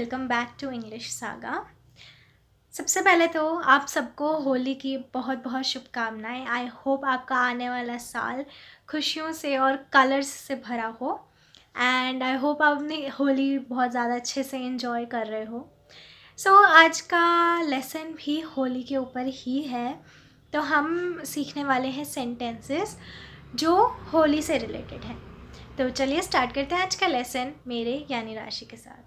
Welcome back to English saga. सबसे पहले तो आप सबको होली की बहुत बहुत शुभकामनाएं। आई होप आपका आने वाला साल खुशियों से और कलर्स से भरा हो एंड आई होप आप अपनी होली बहुत ज़्यादा अच्छे से एंजॉय कर रहे हो। आज का लेसन भी होली के ऊपर ही है। तो हम सीखने वाले हैं सेंटेंसेस जो होली से रिलेटेड हैं। तो चलिए स्टार्ट करते हैं आज का लेसन मेरे यानी राशि के साथ।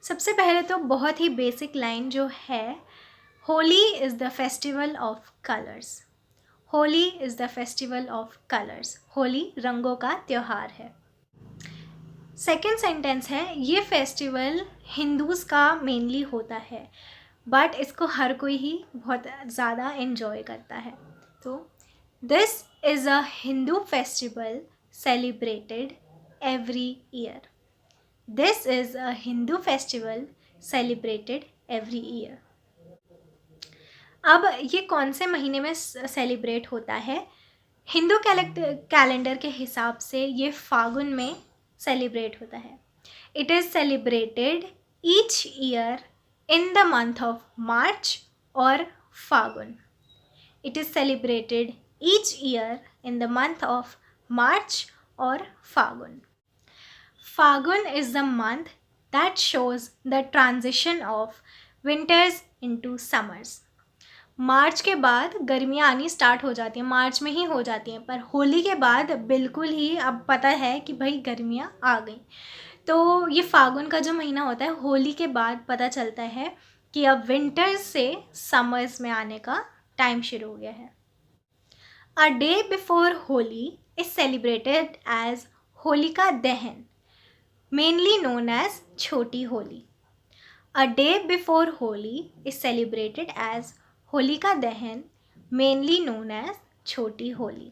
सबसे पहले तो बहुत ही बेसिक लाइन जो है, Holi is the festival of colours. Holi is the festival of colours. Holi रंगों का त्यौहार है। सेकेंड सेंटेंस है, ये फेस्टिवल हिंदूज़ का मेनली होता है बट इसको हर कोई ही बहुत ज़्यादा एंजॉय करता है। तो this is a Hindu festival celebrated every year. This is a Hindu festival celebrated every year. अब ये कौन से महीने में सेलिब्रेट होता है? हिंदू कैलेंडर के हिसाब से ये फागुन में सेलिब्रेट होता है। It is celebrated each year in the month of March or Fagun. It is celebrated each year in the month of March or Fagun. Fagun is the month that shows the transition of winters into summers. मार्च के बाद गर्मियाँ आनी start हो जाती हैं, मार्च में ही हो जाती हैं, पर होली के बाद बिल्कुल ही अब पता है कि भाई गर्मियाँ आ गई। तो ये फागुन का जो महीना होता है, होली के बाद पता चलता है कि अब विंटर्स से समर्स में आने का टाइम शुरू हो गया है। A day before Holi is celebrated as Holika Dahan, mainly known as Chhoti Holi. A day before Holi is celebrated as Holika Dahan, mainly known as Chhoti Holi.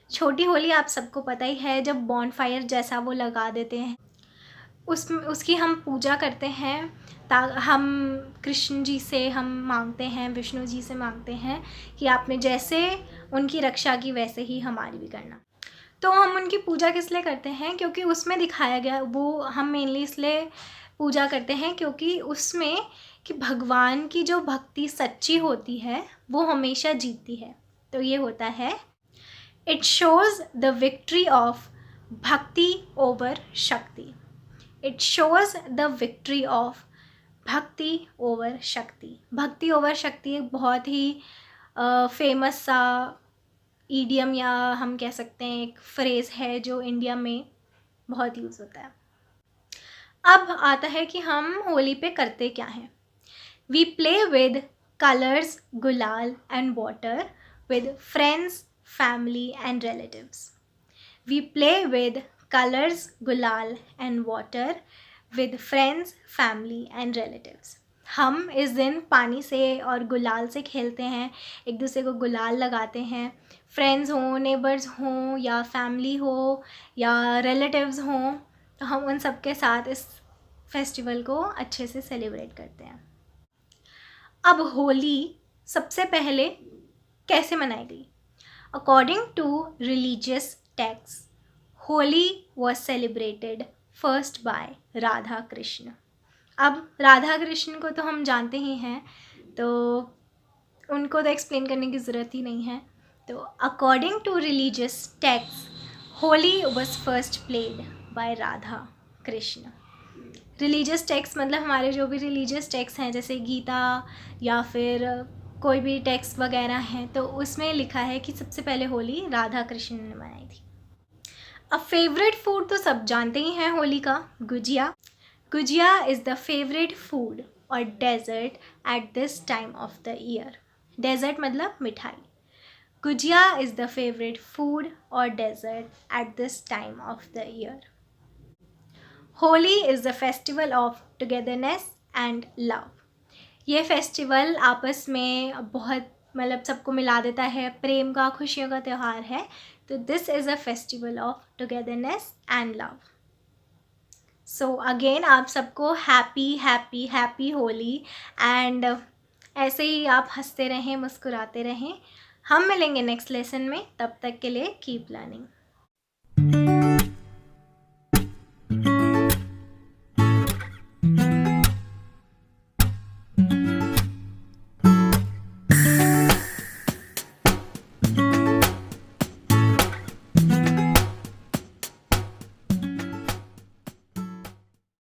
छोटी होली आप सबको पता ही है, जब बॉनफायर जैसा वो लगा देते हैं, उसकी हम पूजा करते हैं। हम कृष्ण जी से हम मांगते हैं, विष्णु जी से मांगते हैं कि आपने जैसे उनकी रक्षा की वैसे ही हमारी भी करना। तो हम उनकी पूजा किस लिए करते हैं? क्योंकि उसमें दिखाया गया, वो हम मेनली इसलिए पूजा करते हैं क्योंकि उसमें कि भगवान की जो भक्ति सच्ची होती है वो हमेशा जीतती है। तो ये होता है, it shows the victory of भक्ति ओवर शक्ति। It shows the victory of भक्ति ओवर शक्ति। भक्ति ओवर शक्ति एक बहुत ही फेमस सा ईडियम या हम कह सकते हैं एक फ्रेज़ है जो इंडिया में बहुत यूज़ होता है। अब आता है कि हम होली पे करते क्या हैं। We play with colours, gulal and water with friends, family and relatives. We play with colors, gulal and water with friends, family and relatives. हम इस दिन पानी से और गुलाल से खेलते हैं, एक दूसरे को गुलाल लगाते हैं। फ्रेंड्स हों, नेबर्स हों या फैमिली हो या रिलेटिव्स हों, तो हम उन सब के साथ इस फेस्टिवल को अच्छे से सेलिब्रेट करते हैं। अब होली सबसे पहले कैसे मनाई गई? According to religious text, Holi was celebrated first by Radha Krishna. अब राधा कृष्ण को तो हम जानते ही हैं, तो उनको तो एक्सप्लेन करने की ज़रूरत ही नहीं है। तो according to religious text, Holi was first played by Radha Krishna. Religious text मतलब हमारे जो भी रिलीजियस टेक्स्ट हैं, जैसे गीता या फिर कोई भी टेक्स्ट वगैरह हैं, तो उसमें लिखा है कि सबसे पहले होली राधा कृष्ण ने मनाई थी। अब फेवरेट फूड तो सब जानते ही हैं होली का, gujiya. Gujiya is the favourite food और dessert at this time of the year. Dessert मतलब मिठाई। Gujiya is the favourite food और dessert at this time of the year. Holi is the festival of togetherness and love. ये फेस्टिवल आपस में बहुत मतलब सबको मिला देता है, प्रेम का, खुशियों का त्यौहार है। तो this is a festival of togetherness and love. So again आप सबको happy happy happy Holi and ऐसे ही आप हंसते रहें, मुस्कुराते रहें। हम मिलेंगे नेक्स्ट लेसन में, तब तक के लिए कीप लर्निंग।